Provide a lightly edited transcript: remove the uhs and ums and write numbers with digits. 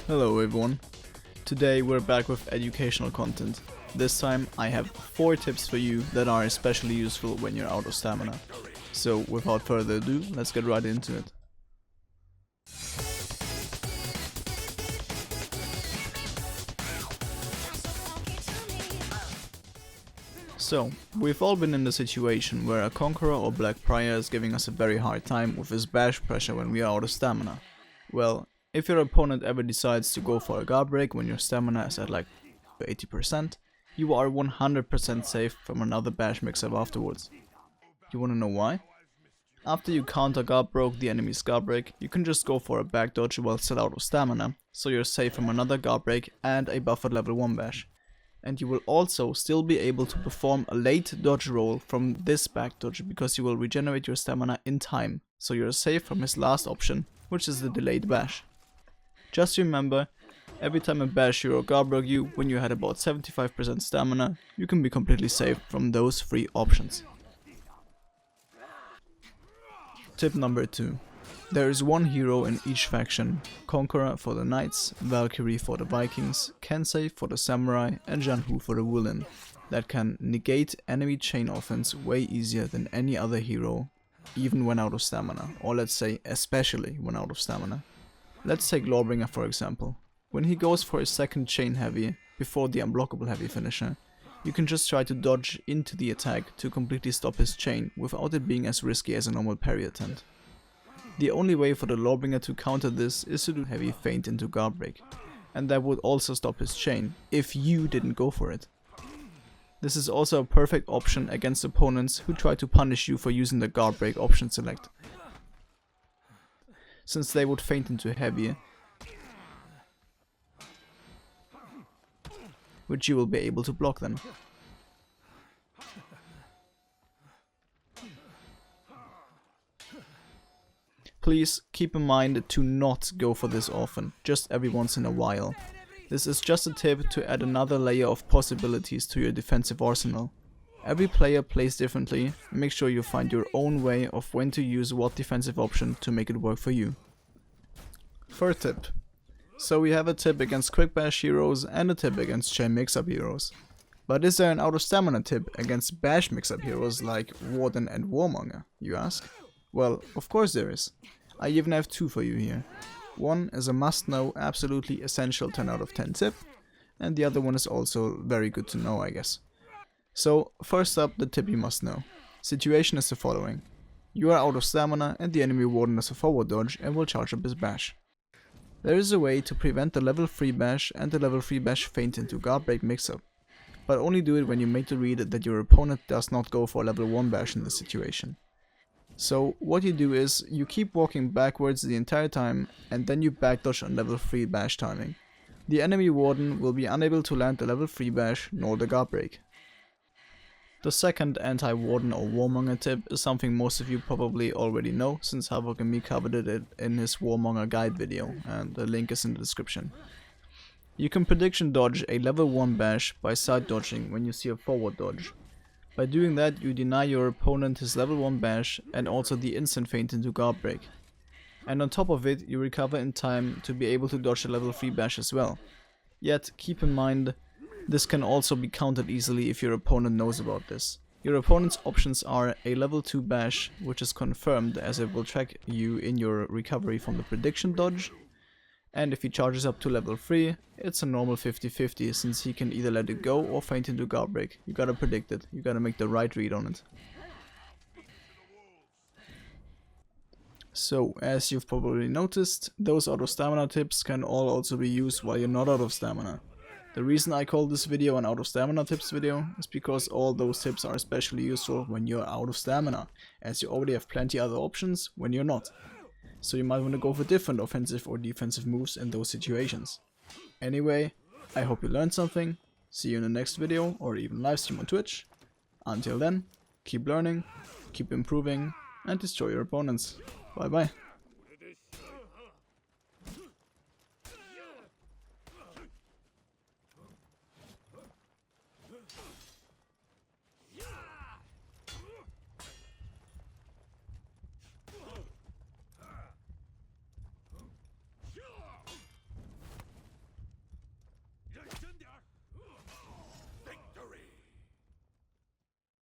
Hello everyone, today we're back with educational content. This time I have 4 tips for you that are especially useful when you're out of stamina. So without further ado, let's get right into it. So, we've all been in the situation where a Conqueror or Black Prior is giving us a very hard time with his bash pressure when we are out of stamina. Well, if your opponent ever decides to go for a guard break when your stamina is at like 80%, you are 100% safe from another bash mix-up afterwards. You wanna know why? After you counter guard broke the enemy's guard break, you can just go for a back dodge while still out of stamina, so you're safe from another guard break and a buffered level 1 bash. And you will also still be able to perform a late dodge roll from this back dodge because you will regenerate your stamina in time, so you're safe from his last option, which is the delayed bash. Just remember, every time a bash hero guard broke you when you had about 75% stamina, you can be completely safe from those 3 options. Tip number 2. There is one hero in each faction, Conqueror for the Knights, Valkyrie for the Vikings, Kensei for the Samurai and Janhu for the Woolen, that can negate enemy chain offense way easier than any other hero, even when out of stamina, or let's say especially when out of stamina. Let's take Lawbringer for example. When he goes for his second chain heavy, before the unblockable heavy finisher, you can just try to dodge into the attack to completely stop his chain without it being as risky as a normal parry attempt. The only way for the Lawbringer to counter this is to do heavy feint into guard break, and that would also stop his chain, if you didn't go for it. This is also a perfect option against opponents who try to punish you for using the guard break option select, since they would feint into heavy, which you will be able to block them. Please keep in mind to not go for this often, just every once in a while. This is just a tip to add another layer of possibilities to your defensive arsenal. Every player plays differently, make sure you find your own way of when to use what defensive option to make it work for you. Third tip. So we have a tip against quick bash heroes and a tip against chain mix-up heroes. But is there an out of stamina tip against bash mix-up heroes like Warden and Warmonger, you ask? Well, of course there is. I even have 2 for you here. One is a must-know, absolutely essential 10 out of 10 tip, and the other one is also very good to know, I guess. So, first up, the tip you must know. Situation is the following. You are out of stamina and the enemy Warden has a forward dodge and will charge up his bash. There is a way to prevent the level 3 bash and the level 3 bash feint into guard break mix-up, but only do it when you make the read that your opponent does not go for level 1 bash in this situation. So what you do is, you keep walking backwards the entire time and then you backdodge on level 3 bash timing. The enemy Warden will be unable to land the level 3 bash nor the guard break. The second anti-Warden or Warmonger tip is something most of you probably already know, since Havoks and me covered it in his Warmonger guide video, and the link is in the description. You can prediction dodge a level 1 bash by side dodging when you see a forward dodge. By doing that, you deny your opponent his level 1 bash and also the instant feint into guard break. And on top of it, you recover in time to be able to dodge a level 3 bash as well. Yet, keep in mind, this can also be countered easily if your opponent knows about this. Your opponent's options are a level 2 bash, which is confirmed as it will track you in your recovery from the prediction dodge. And if he charges up to level 3, it's a normal 50-50, since he can either let it go or feint into guard break. You gotta predict it, you gotta make the right read on it. So, as you've probably noticed, those out of stamina tips can all also be used while you're not out of stamina. The reason I call this video an out of stamina tips video is because all those tips are especially useful when you're out of stamina, as you already have plenty other options when you're not. So you might want to go for different offensive or defensive moves in those situations. Anyway, I hope you learned something. See you in the next video or even livestream on Twitch. Until then, keep learning, keep improving, and destroy your opponents. Bye bye.